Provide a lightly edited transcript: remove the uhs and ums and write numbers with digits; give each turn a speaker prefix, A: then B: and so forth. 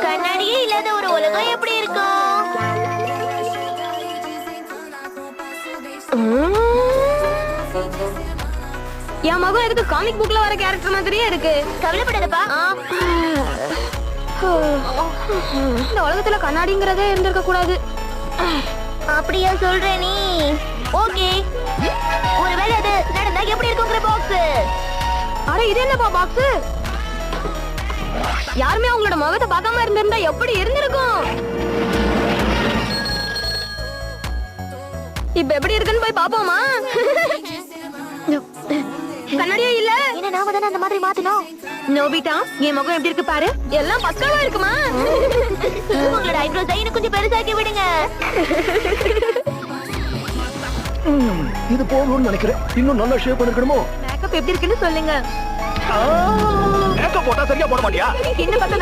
A: கண்ணாடியே இல்லாத ஒரு உலகம் எப்படி இருக்கும்?
B: என் மகன் எதுக்கு காமிக் புக்ல வர கேரக்டர் மாதிரியே இருக்கு.
A: கவலைப்படாதப்பா.
B: இந்த உலகத்துல கண்ணாடிங்கிறதே இருந்திருக்க கூடாது.
A: அப்படியா சொல்ற நீ? ஓகே, ஒருவேளை அது நடந்தா எப்படி இருக்குங்கிற பாக்ஸ்.
B: அட இது என்னப்பா பாக்ஸ்? யாருமே அவங்களோட முகத்தை பார்க்காம இருந்திருந்தா எப்படி இருந்திருக்கும்? இப்ப எப்படி இருக்குன்னு போய் பாப்போமா? கண்ணாடியே இல்ல.
A: என்ன நாம தானே அந்த மாதிரி மாத்தணும்.
B: நோபிட்டா, என் முகம் எப்படி இருக்கு பாரு. எல்லாம் பஸ்காவா இருக்குமா?
A: உங்களோட ஐப்ரோஸ் இன்னும் கொஞ்சம் பெருசாக்கி விடுங்க.
C: இது போதும்னு நினைக்கிறேன். இன்னும் நல்லா ஷேப் பண்ணிருக்கணுமோ?
B: மேக்கப் எப்படி இருக்குன்னு சொல்லுங்க.
C: மேக்கப் போட்டா சரியா போட மாட்டியா?
B: என்ன பார்த்தா